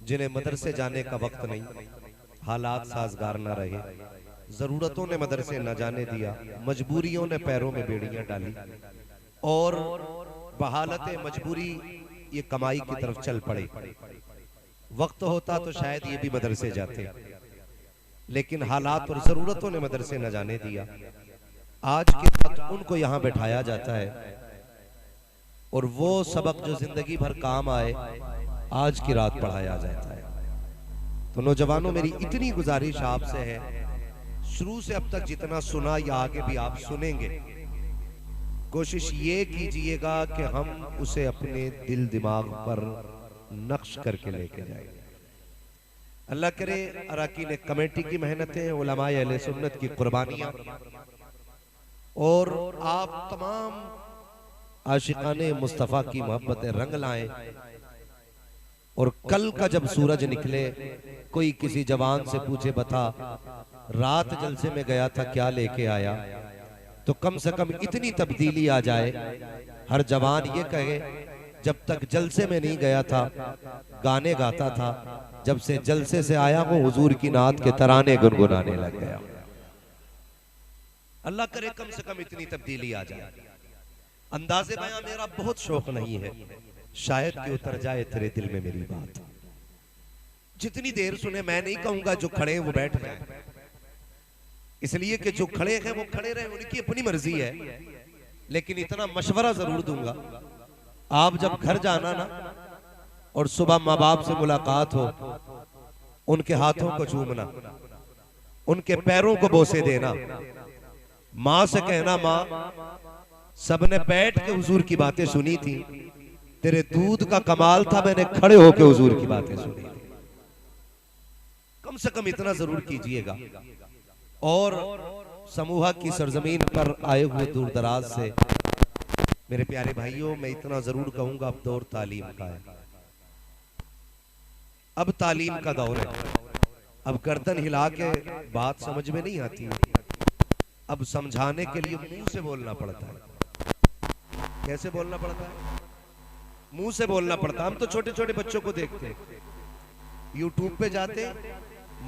जिन्हें मदरसे जाने का वक्त नहीं, हालात साजगार न रहे, जरूरतों ने मदरसे न जाने दिया, मजबूरियों ने पैरों में बेड़ियां डाली और बहालत मजबूरी ये कमाई की तरफ चल पड़े। वक्त होता तो शायद ये भी मदरसे जाते, लेकिन हालात और जरूरतों ने मदरसे न जाने दिया। आज की रात उनको यहाँ बैठाया जाता है और वो सबक जो जिंदगी भर काम आए आज की रात पढ़ाया जाता है। तो नौजवानों, मेरी इतनी गुजारिश आपसे है, शुरू से अब तक जितना सुना या आगे भी आप सुनेंगे, कोशिश ये कीजिएगा कि हम उसे अपने दिल दिमाग पर नक्श करके लेके जाएं। अल्लाह करे अरकान कमेटी की मेहनतें, उलमाए अहले सुन्नत की कुर्बानियां और आप तमाम आशिकाने मुस्तफ़ा की मोहब्बतें रंग लाएं। और कल का जब सूरज निकले, कोई किसी जवान से पूछे, बता रात जलसे में गया था क्या लेके आया, तो कम से कम इतनी तब्दीली आ जाए, हर जवान ये कहे जब तक जलसे में नहीं गया था गाने गाता था, जब से जलसे से आया हूं हुजूर की नात के तराने गुनगुनाने लग गया। अल्लाह करे कम से कम इतनी तब्दीली आ जाए। अंदाज़े बयां मेरा बहुत शौक नहीं है, शायद कि उतर जाए तेरे दिल में मेरी बात। जितनी देर सुने मैं नहीं कहूंगा जो खड़े हैं वो बैठ जाए, इसलिए कि जो खड़े हैं वो खड़े रहे, उनकी अपनी मर्जी है, लेकिन इतना मशवरा जरूर दूंगा, आप जब घर जाना ना और सुबह माँ बाप से मुलाकात हो, उनके हाथों को चूमना, उनके पैरों को बोसे देना, माँ से कहना माँ सबने बैठ के हुजूर की बातें सुनी थी, तेरे दूध का कमाल था, मैंने खड़े होकर हुजूर की बातें सुनी। कम से कम इतना जरूर कीजिएगा। और समूहा की सरजमीन पर आए हुए दूर दराज से मेरे प्यारे भाइयों, मैं इतना जरूर कहूंगा, अब दौर तालीम का है, अब तालीम का दौर है। अब गर्दन हिला के बात समझ में नहीं आती, अब समझाने के लिए मुंह से बोलना पड़ता है। कैसे बोलना पड़ता है? मुंह से बोलना पड़ता है। हम तो छोटे छोटे बच्चों को देखते हैं, यूट्यूब पे जाते हैं,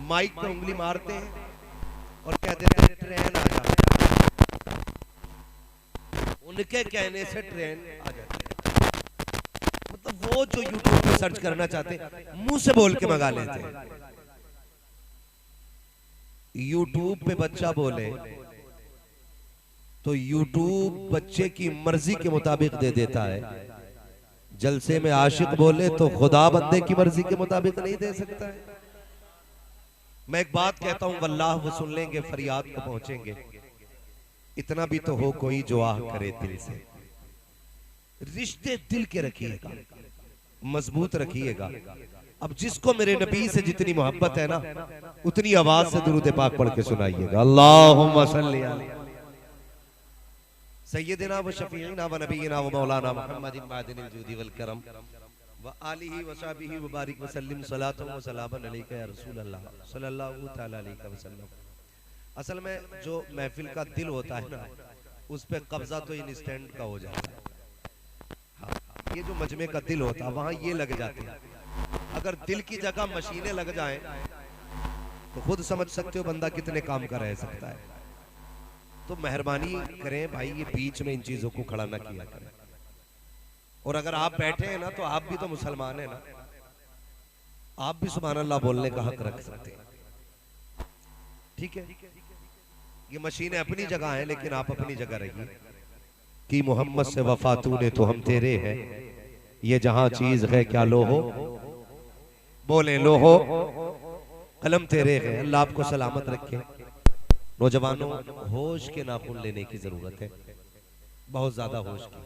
माइक पे उंगली मारते हैं और कह देते हैं ट्रेन आ जा, उनके कहने से ट्रेन आ जाती है। मतलब वो जो यूट्यूब पे सर्च करना चाहते हैं मुंह से बोल के मंगा लेते हैं। यूट्यूब पे बच्चा बोले तो यूट्यूब बच्चे की मर्जी के मुताबिक दे देता है, जलसे में आशिक बोले तो खुदा बंदे की मर्जी के मुताबिक नहीं दे सकता है। मैं एक बात कहता हूं, वल्लाह वो सुन लेंगे, फरियाद को पहुंचेंगे, इतना भी तो हो कोई जो आह करे दिल से। रिश्ते दिल के रखिएगा, मजबूत रखिएगा। अब जिसको मेरे नबी से जितनी मोहब्बत है ना, उतनी आवाज से दुरूद पाक पढ़ के सुनाइएगा। अल्लाहुम्मा सल्ली अलैहि सय्यदिना व शफीना व नबीना व मौलाना मुहम्मदिन मादिनिल जूदी वल करम व आलिहि व सहाबिहि व बारिक व सल्लिम सलातु व सलामन अलैका या रसूल अल्लाह सल्लल्लाहु तआला अलैहि वसल्लम। असल में जो महफिल का दिल होता है ना, उस पे कब्जा तो इंस्टेंट का हो जाता है। हाँ, ये जो मजमे का दिल होता है वहां ये लग जाते हैं। अगर दिल की जगह मशीनें लग जाएं तो खुद समझ सकते हो बंदा कितने काम का रह सकता है। तो मेहरबानी करें भाई, ये बीच में इन चीजों को खड़ा ना किया करें। और अगर आप बैठे हैं ना, तो आप भी तो मुसलमान हैं ना, आप भी सुभान अल्लाह बोलने का हक रख सकते हैं। ठीक है, ये मशीनें अपनी जगह हैं, लेकिन आप अपनी जगह रहिए कि मोहम्मद से वफा तूने तो हम तेरे हैं, ये जहां चीज है क्या लो हो, बोले लो हो, कलम तेरे है। अल्लाह आपको सलामत रखे। नौजवानों, होश के नाखून लेने की जरूरत है, बहुत ज्यादा होश की।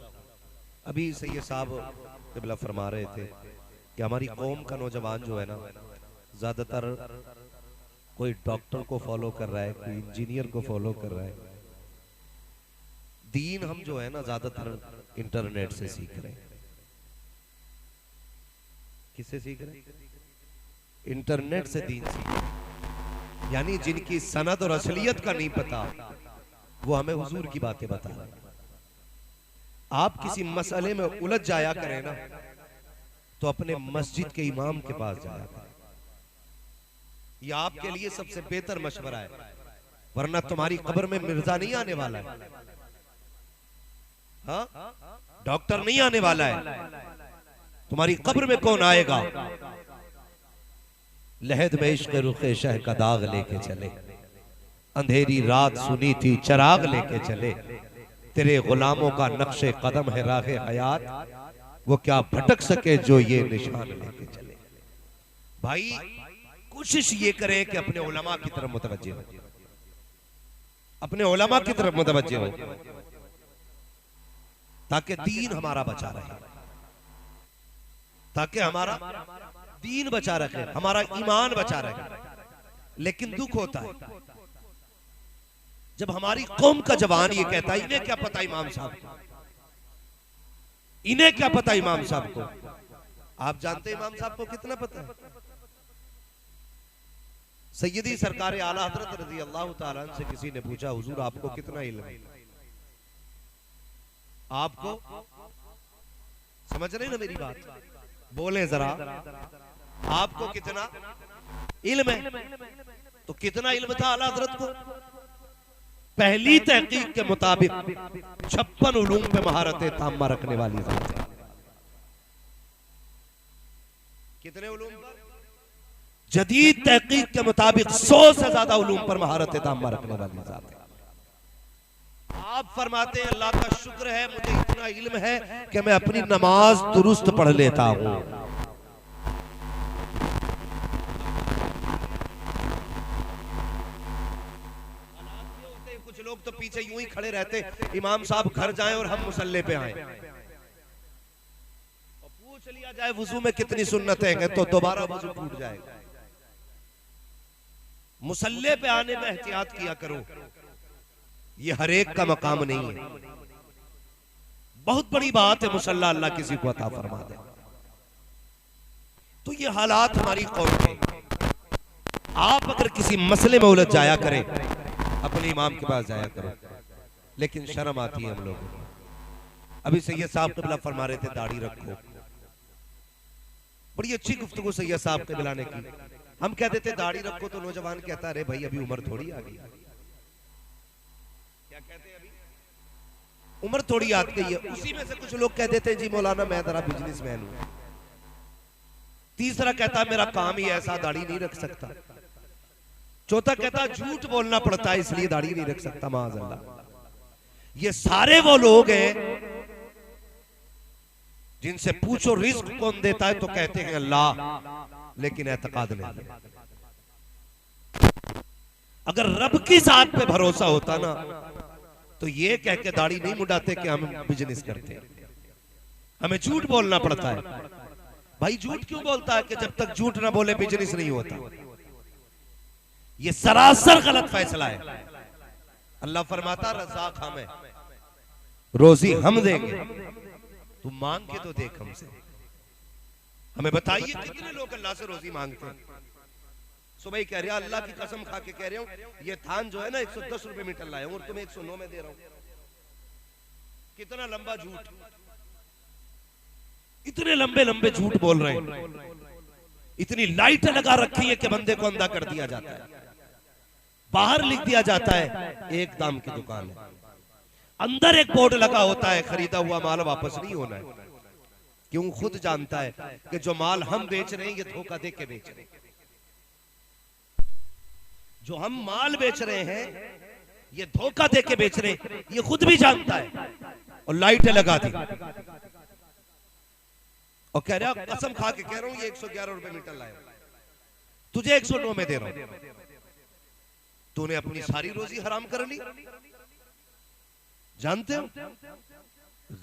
अभी सैयद साहब क़िबला फरमा रहे थे कि हमारी कौम का नौजवान जो है ना, ज्यादातर कोई डॉक्टर को फॉलो कर रहा है, कोई इंजीनियर को फॉलो कर रहा है। दीन हम जो है ना ज्यादातर इंटरनेट से सीख रहे हैं। किससे सीख रहे हैं? इंटरनेट से दीन सीख रहे हैं। यानी जिनकी सनद और असलियत का नहीं पता, वो हमें हुजूर की बातें बता रहे हैं। आप किसी मसले में उलझ जाया करें ना, तो अपने मस्जिद के इमाम के पास जाया करें। ये आपके लिए सबसे बेहतर मशवरा है, वरना तुम्हारी कब्र में मिर्जा नहीं आने वाला है, हाँ डॉक्टर नहीं आने वाला है। तुम्हारी कब्र में कौन आएगा? लहद में इश्क रुखे शह का दाग लेके चले, अंधेरी रात सुनी थी चराग लेके चले, तेरे गुलामों का नक्शे कदम है राहे हयात, वो क्या भटक सके जो ये निशान लेके चले। भाई कोशिश ये करें कि अपने उलमा की तरफ मुतवज्जे हो, अपने उलमा की तरफ मुतवज्जे हो, ताकि दीन हमारा बचा रहे, ताकि हमारा दीन बचा रखे, हमारा ईमान बचा रहे। लेकिन दुख होता है जब हमारी कौम का जवान ये कहता है इन्हें क्या पता इमाम साहब को, इन्हें क्या पता इमाम साहब को। आप जानते इमाम साहब को कितना पता है? सैयदी सरकार आला हजरत रज़ी अल्लाह ताला अन्हु से किसी ने पूछा, हुजूर आपको कितना इल्म है? आपको समझ रहे ना मेरी बात? बोले जरा, आपको कितना इल्म है? तो कितना इल्म था आला हजरत को? पहली तहकीक के मुताबिक 56 उलूम पे महारत ताम्मा रखने वाली जात है। कितने उलूम पर? जदीद तहकीक के मुताबिक 100 से ज्यादा उलूम पर महारत ताम्मा रखने वाली जात है। आप फरमाते हैं अल्लाह का शुक्र है मुझे इतना इल्म है कि मैं अपनी नमाज दुरुस्त पढ़ लेता हूं। कुछ लोग तो पीछे यूं ही खड़े रहते, इमाम साहब घर जाएं और हम मुसल्ले पे आए, और पूछ लिया जाए वुजू में कितनी सुन्नतें हैं तो दोबारा वुजू टूट जाएगा। मुसल्ले पे आने में एहतियात किया करो, ये हर एक का मकाम नहीं है। बहुत बड़ी बात है मुसल्ला अल्लाह किसी को अता फरमा दे। तो ये हालात हमारी कौम के, आप अगर किसी मसले में उलझ जाया करें अपने इमाम के पास जाया करो, लेकिन शर्म आती है हम लोगों को। अभी सैयद साहब क़िबला फरमा रहे थे दाढ़ी रखो, बड़ी अच्छी गुफ्तगू सैयद साहब के मिलाने की। हम कह देते दाढ़ी रखो तो नौजवान कहता अरे भाई अभी उम्र थोड़ी आ गई। क्या कहते हैं? अभी उम्र थोड़ी आ गई है। उसी में से कुछ लोग कह देते हैं जी मौलाना मैं जरा बिजनेसमैन हूं। तीसरा कहता मेरा काम ही ऐसा दाढ़ी नहीं रख सकता। चौथा कहता झूठ बोलना पड़ता है इसलिए दाढ़ी नहीं रख सकता। माअज़ल्लाह। ये सारे वो लोग हैं जिनसे पूछो रिस्क कौन देता है तो कहते हैं अल्लाह, लेकिन एतकाद नहीं। अगर रब की जात पे भरोसा होता ना तो ये कह के दाढ़ी नहीं मुड़ाते कि हम बिजनेस करते हैं, हमें झूठ बोलना पड़ता है। भाई झूठ क्यों बोलता है कि जब तक झूठ ना बोले बिजनेस नहीं होता। ये सरासर गलत फैसला है। अल्लाह फरमाता रज़ाक हम है, रोजी हम देंगे, तू मांग के तो देख हमसे। हमें बताइए कितने लोग अल्लाह से रोजी मांगते हैं। सुबह कह रहा अल्लाह की कसम खा के कह रहा हूं ये धान जो है ना 110 रुपए मीटर लाया हूं और तुम्हें 109 में दे रहा हूं। कितना लंबा झूठ, इतने लंबे लंबे झूठ बोल रहे हैं। इतनी लाइटें लगा रखी है कि बंदे को अंधा कर दिया जाता है। बाहर लिख दिया जाता है एक दाम की दुकान है, अंदर एक बोर्ड लगा होता है खरीदा हुआ माल वापस नहीं होना है। क्यों? खुद जानता है कि जो माल हम बेच रहे हैं ये धोखा दे के बेच रहे हैं। जो हम माल बेच रहे हैं ये धोखा दे के बेच रहे हैं, ये खुद भी जानता है और लाइटें लगा दी और कह रहा कसम खा के कह रहा हूं ये 111 रुपए मीटर लाया, तुझे 109 में दे रहा हूं। तूने अपनी सारी रोजी हराम कर ली। जानते हो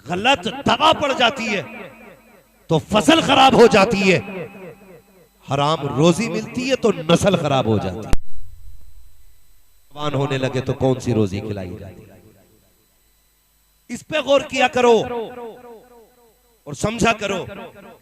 गलत दवा पड़ जाती है तो फसल खराब हो जाती है, हराम रोजी मिलती है तो नस्ल खराब हो जाती है। जवान होने लगे तो कौन सी रोजी खिलाई जाती है। इस पे गौर किया करो और समझा करो।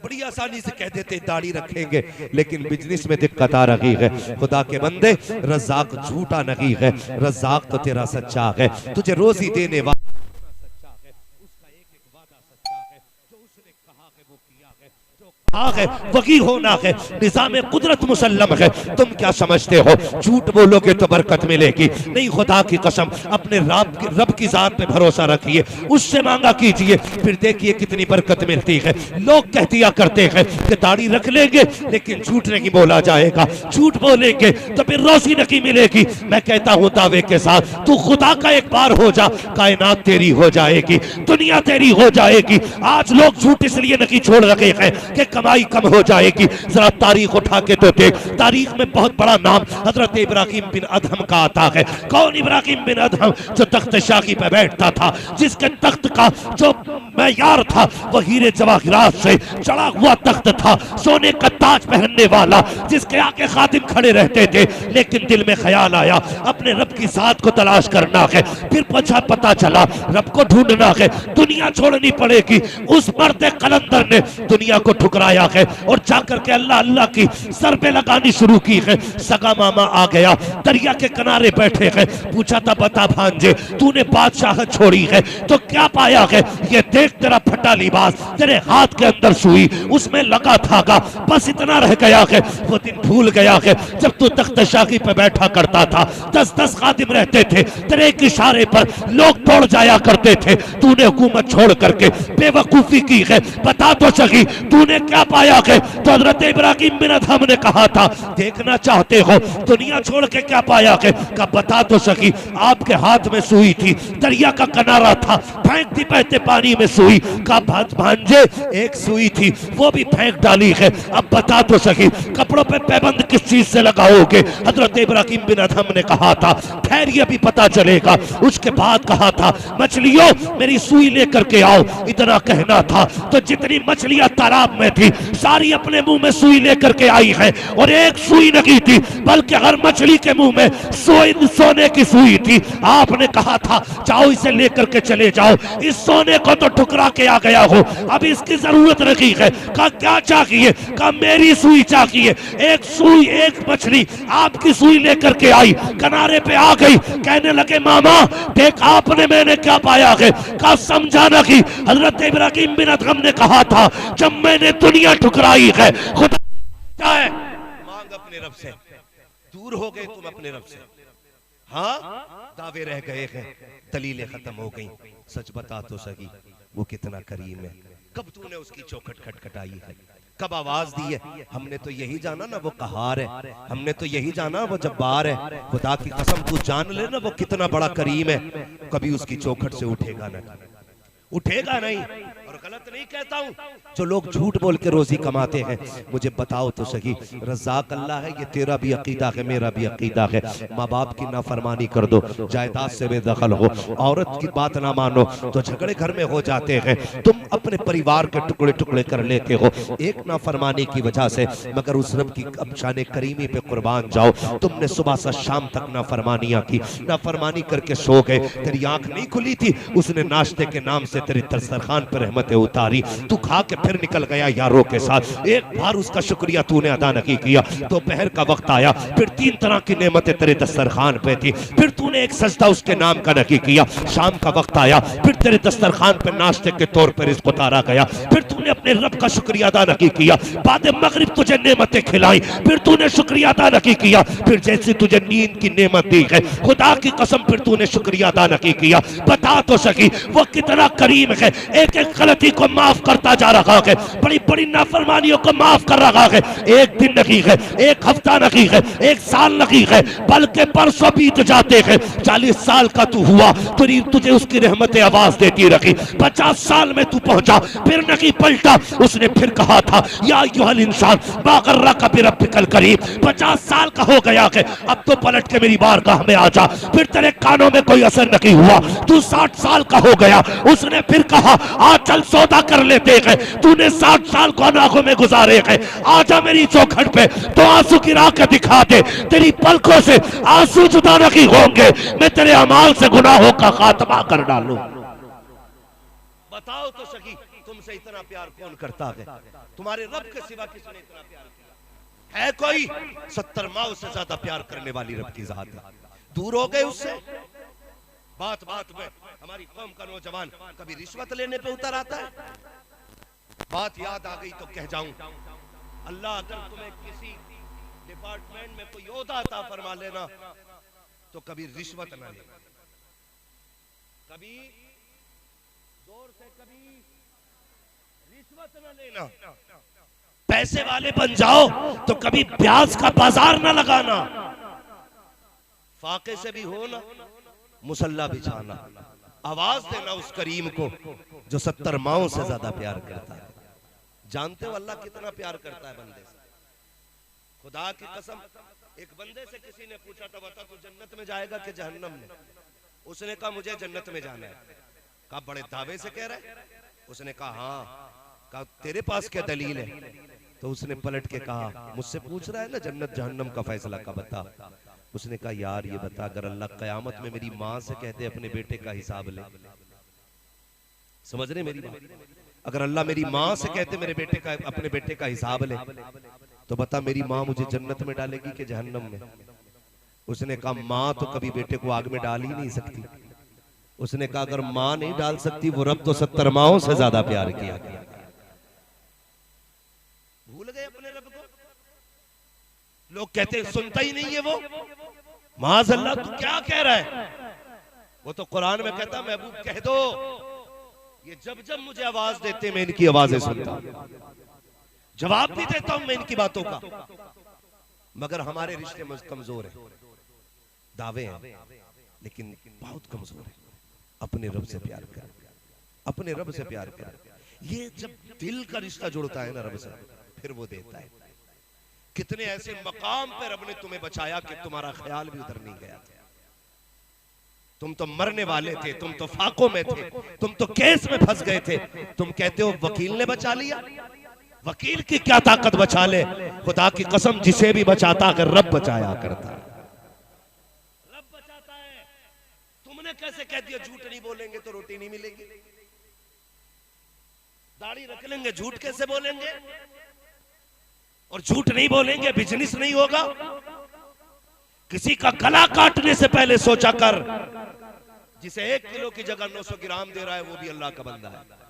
बड़ी आसानी से कह देते दाढ़ी रखेंगे, लेकिन बिजनेस में दिक्कत आ रही है। खुदा के बंदे रज़ाक झूठा नहीं है, रज़ाक तो तेरा सच्चा है। तुझे रोजी देने वाला सच्चा है, उसका एक एक वादा सच्चा है। जो उसने कहा है वो किया है, जो है, वकी होना है, निज़ाम कुदरत मुसल्लम है। तुम क्या समझते हो झूठ बोलोगे तो बरकत मिलेगी? नहीं, खुदा की कसम अपने रब की जात पे भरोसा रखिए, उससे मांगा कीजिए, फिर देखिए कितनी बरकत मिलती है। लोग कह दिया करते हैं कि दाढ़ी रख लेंगे लेकिन झूठ नहीं बोला जाएगा, झूठ बोलेंगे तो फिर रोजी नहीं मिलेगी। मैं कहता हूं दावे के साथ, तू खुदा का एक बार हो जा, कायनात तेरी हो जाएगी, दुनिया तेरी हो जाएगी। आज लोग झूठ इसलिए नहीं छोड़ रखे हैं कि कमाई कम हो जाएगी। जरा तारीख उठा के तो देख, तारीख में बहुत बड़ा नाम हजरत इब्राहिम बिन अदहम का आता है। कौन इब्राहिम बिन अदहम? जो तख्त शाही पे बैठता था, जिसके तख्त का जो मैयार था वो हीरे जवाहिरात से चढ़ा हुआ तख्त था, सोने का ताज पहनने वाला, जिसके आगे खादिम खड़े रहते थे। लेकिन दिल में ख्याल आया अपने रब की जात को तलाश करना है। फिर पता चला रब को ढूंढना है, दुनिया छोड़नी पड़ेगी। उस मर्द कलंदर ने दुनिया को ठुकराया है और जाकर के अल्लाह अल्लाह की सर पे लगानी शुरू की है। सगा मामा आ गया, दरिया के किनारे बैठे हैं, पूछा था बता भांजे तूने बादशाहत छोड़ी है तो क्या पाया है? ये देख तेरा फटा लिबास, तेरे हाथ के अंदर सुई, उसमें लगा धागा, बस इतना रह गया है। वो दिन भूल गया है जब तू तख्त शाही पे बैठा करता था, 10-10 खादिम रहते थे, तेरे एक इशारे पर लोग दौड़ जाया करते थे। तूने हुकूमत छोड़ करके बेवकूफी की है, बता तो सही तूने क्या पाया है? तो हजरत इब्राहिम बिन अदहम ने कहा था देखना चाहते हो दुनिया छोड़ के क्या पाया है? का बता तो सही। आपके हाथ में सुई थी, दरिया का किनारा था, फेंकती बहते पानी में सुई। का भांजे एक सुई थी वो भी फेंक डाली है, अब बता तो सही कपड़ों पे पैबंद किस चीज से लगाओगे? हजरत इब्राहिम बिन अदहम ने कहा था खैर ये भी पता चलेगा। उसके बाद कहा था मछलियों मेरी सुई लेकर के आओ, इतना कहना था तो जितनी मछलियां तालाब में थी सारी अपने मुंह में सुई लेकर के आई है। और एक सुई नहीं थी बल्कि हर मछली के मुंह में सोने की सुई थी। आपने कहा था जाओ इसे लेकर के चले जाओ, इस सोने को तो ठुकरा के आ गया हो, अब इसकी जरूरत नहीं है। कहा क्या चाहिए? कहा मेरी सुई चाहिए। एक सुई एक मछली आपकी सुई लेकर के आई, किनारे पे आ गई, कहने लगे मामा देख आपने मैंने क्या पाया है? कहा समझा नहीं। हजरत इब्राहिम बिन अदहम ने कहा था जब मैंने दुनिया ठुकराई है खुदा है मांग अपने रब से, दूर हो गए तुम अपने रब से। हाँ दावे रह गए हैं, दलीलें खत्म हो गई। सच बता तो सही वो कितना करीम है, कब तूने उसकी चौखट खटखटाई है, कब आवाज दी है? हमने तो यही जाना ना वो कहार है, हमने तो यही जाना वो जब्बार है। खुदा की कसम तू जान ले ना वो कितना बड़ा करीम है, कभी उसकी चौखट से उठेगा नहीं। और गलत नहीं कहता हूं, जो लोग झूठ बोल के रोजी कमाते हैं, मुझे बताओ तो सही रज़ाक अल्लाह है, ये तेरा भी अकीदा है मेरा भी अकीदा है। माँ बाप की नाफरमानी कर दो, जायदाद से बेदखल हो, औरत की बात ना मानो तो झगड़े घर में हो जाते हैं। तुम अपने परिवार के टुकड़े टुकड़े कर लेते हो एक नाफरमानी की वजह से, मगर उस रब की शान करीमी पे कुर्बान जाओ। तुमने सुबह से शाम तक नाफरमानियां की, नाफरमानी करके सो गए, तेरी आंख नहीं खुली थी, उसने नाश्ते के नाम से तेरे दस्तरखान पर रहमतें उतारी, तू खा के फिर निकल गया यारों के साथ, एक बार उसका शुक्रिया तूने अदा नहीं किया। दोपहर का वक्त आया, फिर 3 तरह की नेमतें तेरे दस्तरखान पे थी, फिर तूने एक सजदा उसके नाम का नहीं किया। शाम का वक्त आया, फिर तेरे दस्तरखान पे नाश्ते के तौर पर रिज़्क़ उतारा गया, फिर तूने अपने रब का शुक्रिया अदा नहीं किया। बाद मगरिब तुझे नेमतें खिलाई, फिर तूने शुक्रिया अदा नहीं किया। फिर जैसे तुझे नींद की नेमत दी है, खुदा की कसम फिर तूने शुक्रिया अदा नहीं किया। बता तो सकी वो कितना करीम है, एक एक गलती को माफ करता जा रहा है, बड़ी बड़ी नाफरमानियों को माफ कर रहा है। एक दिन नहीं है, एक हफ्ता नहीं है, एक साल नहीं है, बल्कि परसों बीत जाते हैं। 40 साल का तू हुआ, तुझे उसकी रहमतें आवाज देती रखी। 50 साल में तू पहुंचा, फिर नहीं पलटा। उसने फिर कहा था या अय्युहल इंसान मा गर्रका बिरब्बिकल करीम। 50 साल का हो गया है, अब तो पलट के मेरी बारगाह में आ जा। फिर तेरे कानों में कोई असर नहीं हुआ, तू 60 साल का हो गया। उसने फिर कहा आज चल सौदा कर लेते हैं। तूने 60 साल को आंखों में गुजारे हैं, आजा मेरी चौखट पे तो आंसू गिरा के दिखा दे, तेरी पलकों से आंसू जुदा नहीं होंगे, मैं तेरे अमाल से गुनाहों का खात्मा कर डालूं। बताओ तो सही तुमसे इतना प्यार कौन करता है? तुम्हारे रब के सिवा किसने इतना प्यार किया है? कोई 70 माओ से ज्यादा प्यार करने वाली रब की जात है। दूर हो गए उससे। बात बात में हमारी कौम का नौजवान कभी रिश्वत लेने पे उतर आता है, बात याद आ गई तो कह जाऊं, अल्लाह अगर तुम्हें किसी डिपार्टमेंट में कोई ओहदा अता फरमा लेना तो कभी रिश्वत ना लेना, कभी जोर से कभी रिश्वत ना लेना। पैसे वाले बन जाओ तो कभी ब्याज का बाजार ना लगाना। फाके से भी हो ना, मुसल्ला बिछाना, आवाज देना उस करीम को जो 70 माओं से ज्यादा प्यार करता है। जानते हो अल्लाह कितना प्यार करता है बंदे से। खुदा की कसम, एक बंदे से किसी ने पूछा था, बता तू जन्नत में जाएगा कि जहन्नम में? उसने कहा मुझे जन्नत में जाना है। कहा बड़े दावे से कह रहा है? उसने कहा हाँ। कहा तेरे पास क्या दलील है? तो उसने पलट के कहा, मुझसे पूछ रहा है ना जन्नत जहन्नम का फैसला का, बता। उसने कहा यार ये बता, अगर अल्लाह कयामत में मेरी माँ से कहते अपने बेटे का हिसाब ले, समझ रहे मेरी बात? अगर अल्लाह मेरी माँ से कहते मेरे बेटे का, अपने बेटे का हिसाब ले, तो बता मेरी माँ मुझे जन्नत में डालेगी कि जहन्नम में? उसने कहा माँ तो कभी बेटे को आग में डाल ही नहीं सकती। उसने कहा अगर माँ नहीं डाल सकती, वो रब तो 70 माओं से ज्यादा प्यार किया। भूल गए अपने रब को। लोग कहते हैं सुनता ही नहीं है वो। माज़ अल्लाह तू क्या कह रहा है? वो तो कुरान में कहता महबूब कह दो, ये जब जब मुझे आवाज देते मैं इनकी आवाजें सुनता हूं, जवाब भी देता हूं मैं इनकी बातों का। मगर हमारे रिश्ते कमजोर हैं, दावे हैं लेकिन बहुत कमजोर है। अपने रब से प्यार कर, अपने रब से प्यार कर। ये जब दिल का रिश्ता जुड़ता है ना रब से, फिर वो देता है। कितने ऐसे मकाम पे रब ने तुम्हें बचाया कि तुम्हारा ख्याल भी उधर नहीं गया था। तुम तो मरने वाले थे, तुम तो फाकों में थे, तुम तो केस में फंस गए थे। तुम कहते हो वकील ने बचा लिया। वकील की क्या ताकत बचा ले? खुदा की कसम जिसे भी बचाता अगर रब बचाया करता, रब बचाता है। तुमने कैसे कह दिया झूठ नहीं बोलेंगे तो रोटी नहीं मिलेगी, दाढ़ी रख लेंगे झूठ कैसे बोलेंगे, और झूठ नहीं बोलेंगे बिजनेस नहीं होगा। किसी का गला काटने से पहले सोचा कर, जिसे 1 किलो की जगह 900 ग्राम दे रहा है वो भी अल्लाह का बंदा है।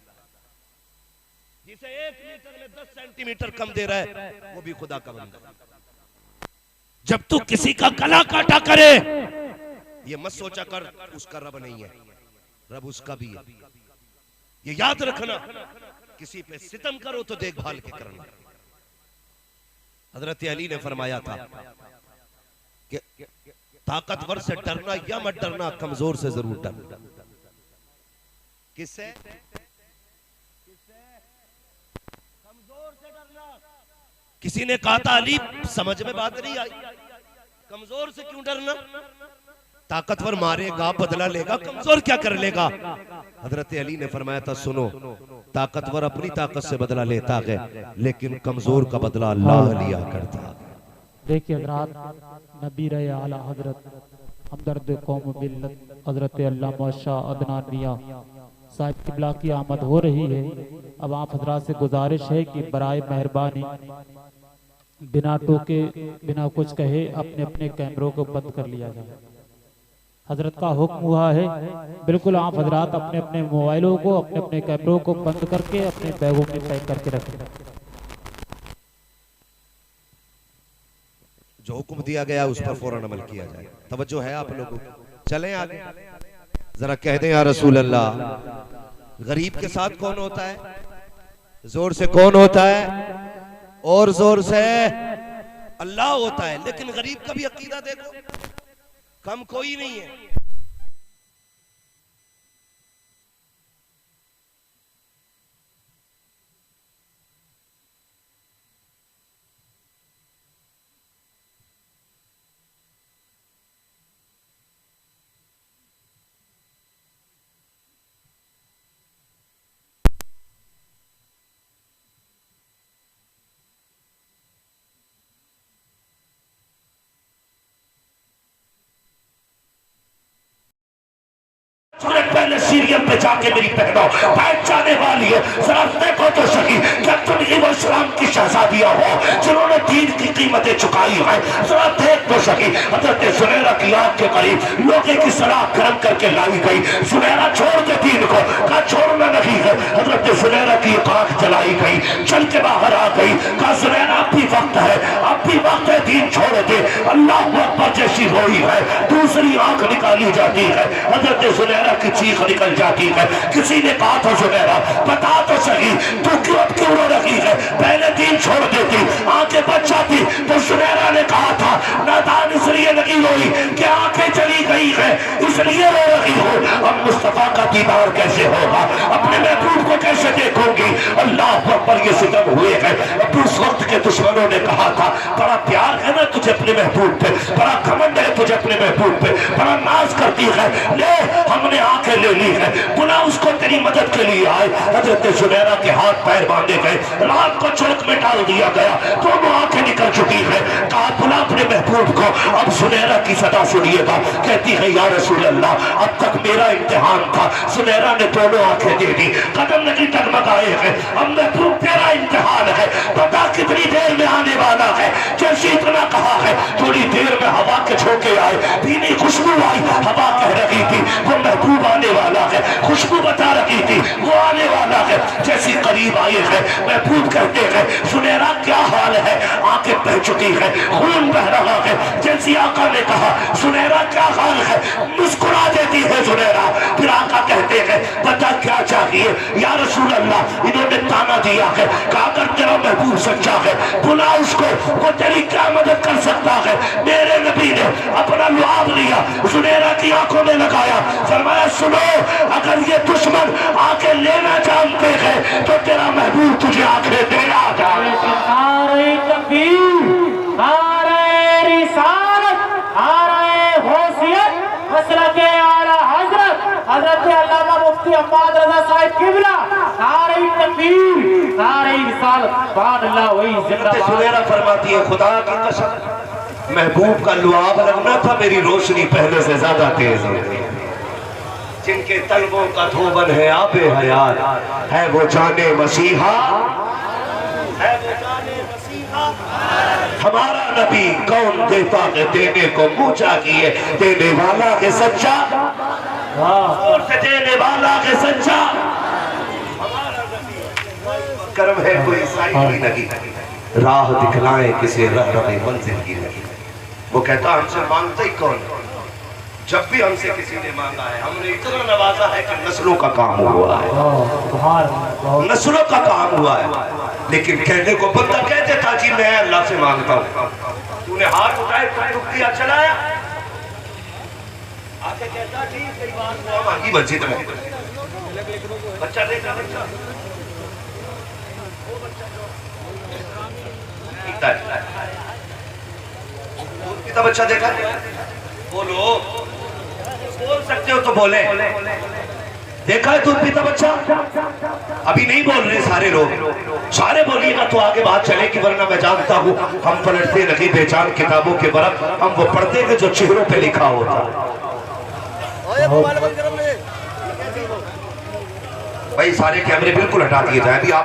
जिसे 1 मीटर में 10 सेंटीमीटर कम दे रहा है वो भी खुदा का बंदा है। जब तू किसी का गला काटा करे, ये मत सोचा कर उसका रब नहीं है, रब उसका भी है। ये याद रखना, किसी पे सितम करो तो देखभाल के करना। हजरत अली ने फरमाया था कि ताकतवर से डरना या मत डरना, कमजोर से जरूर डरना। किससे? कमजोर से डरना। किसी ने कहा था अली समझ में बात नहीं आई, कमजोर से क्यों डरना? ताकतवर मारेगा बदला लेगा, कमजोर क्या कर लेगा? हजरत अली ने फरमाया था सुनो, ताकतवर अपनी ताकत से बदला लेता है लेकिन कमजोर का बदला अल्लाह लिया करता। देखिए हजरत, नबी रहे आला हजरत हमदर्द कौम मिल्लत हजरत अल्लामा शाह अदनान मियां साहिब किबला की आमद हो रही है। अब आप हजरत से गुजारिश है कि बराए मेहरबानी बिना टोके बिना कुछ कहे अपने अपने कैमरों को बंद कर लिया जाए। हजरत का हुक्म हुआ है, बिल्कुल आप हजरात अपने अपने मोबाइलों को अपने अपने कैमरों को बंद करके अपने बैगों में पैक करके रखें। जो हुक्म दिया गया उस पर फौरन अमल किया जाए। तवज्जो है आप लोगों को। चलें आगे, जरा कह दें या रसूल अल्लाह। गरीब के साथ कौन होता है? जोर से कौन होता है? और जोर से अल्लाह होता है। लेकिन गरीब का भी अकीदा देखो, कम कोई नहीं है। पहले सीरियम पे जाके मेरी बहनों बैठ जाने वाली है, जरा देखो तो सही, क्या तुम इस्लाम की शहजादियां हो जिन्होंने दीन की कीमतें चुकाई है। जरा देख तो सकी, हजरत सुनैरा की आंख के करीब लोगे की सलाह गर्म करके लाई गई। सुनैरा छोड़ दे दीन को, कहा छोड़ना नहीं है। हजरत सुनैरा की आंख जलाई गई, चल के बाहर आ गई। कहा सुनैरा अब भी वक्त है, अब भी वक्त है, दीन छोड़ दे। अल्लाह अकबर जैसी रोई है, दूसरी आंख निकाली जाती है, हजरत सुनैरा की चीख निकल जाती है। किसी ने कहा था सुनैरा बता तो सही तू क्यों रो रही है, पहले दीन छोड़ देती आंखें बच जाती। तो सुनैरा ने कहा था नादान इसलिए नहीं रोई कि आंखें चली गई है इसलिए रो रही हो। अब मुस्तफा का दीदार कैसे होगा, अपने महबूब को कैसे देखोगी। अल्लाह अकबर ये सितम हुए हैं। अब उस वक्त के दुश्मनों ने कहा था बड़ा प्यार है ना तुझे अपने महबूब पे, बड़ा घमंड है तुझे अपने महबूब पे, बड़ा नाज करती है, ले हमने आंखें ले ली है, पुनः उसको तेरी मदद के लिए आए। हजरत सुनैरा के हाथ पैर बांधे गए, रात को चौक में डाल दिया गया, दोनों आंखें निकल चुकी है। कहा बुला अपने महबूब को। अब सुनैरा की सदा सुनिएगा, कहती है या रसूल अल्लाह अब तक मेरा इम्तिहान था। सुनैरा ने दोनों आंखें दे दी, कदम नहीं टगमगाए हैं, अब महबूब तेरा इम्तिहान है, पता कितनी देर में आने वाला है। जैसे इतना कहा है थोड़ी देर में हवा के झोंके आए, भीनी खुशबू आई, हवा कह रही थी वो महबूब आने वाला है, खुशबू बता रही थी वो आने वाला है। जैसे करीब आए हैं महबूब कहते हैं सुनैरा क्या हाल है, आंखें बह चुकी है, खून बह रहा है। जैसे आका ने कहा सुनैरा क्या हाल है, मुस्कुरा देती है सुनैरा। फिर आका कहते हैं पता क्या चाहिए या रसूल अल्लाह, इन्होंने ताना दिया है, कहा अगर तेरा महबूब सच्चा है बुला उसको, वो तेरी क्या मदद कर सकता है। मेरे नबी ने अपना लुआब लिया, सुनैरा की आंखों में लगाया, फरमाया सुनो अगर ये दुश्मन आके लेना जानते हैं तो तेरा महबूब तुझे आंखें देना जाए। नारे तकबीर, नारे रिसालत, नारे गौसियत, हज़रत आला हज़रत हज़रत अल्लामा मुफ्ती अहमद रज़ा साहिब किबला, नारे तकबीर, नारे रिसालत, सुभान अल्लाह वही जिंदाबाद। सुनैरा फरमाती है खुदा की कसम महबूब का लुआब लगना था, मेरी रोशनी पहले से ज्यादा तेज हो गई। जिनके तलबों का धोबन है आबे हयात है वो जाने मसीहा, है वो जाने मसीहा। हमारा नबी कौन देता है देने को मुँह चाहिए, देने वाला है सच्चा, और से देने वाला है सच्चा। हमारा नबी कर्म है कोई साई नहीं, राह दिखलाए किसी रहे मंजिल की नहीं। वो कहता हमसे मांगते ही कौन, जब भी हमसे किसी ने मांगा है हमने इतना नवाजा है कि नस्लों का काम हुआ है, नस्लों का काम हुआ है। लेकिन कहने को बंदा कह देता जी मैं अल्लाह से मांगता हूँ, तूने हाथ उठाए टुक दिया चलाया, आके कहता जी कई बार दुआ मांगी मस्जिद में, बच्चा देखा बच्चा वो बच्चा जो बच्चा देखा, बोलो बोल सकते हो तो बोले, देखा है दूध पीता बच्चा? अभी नहीं बोल रहे सारे लोग, सारे बोलिएगा तो आगे बात चलेगी, वरना मैं जानता हूँ हम पलटते नहीं बेजान किताबों के बरक, हम वो पढ़ते हैं जो चेहरों पे लिखा होता। भाई सारे कैमरे बिल्कुल हटा दिए जाए अभी आप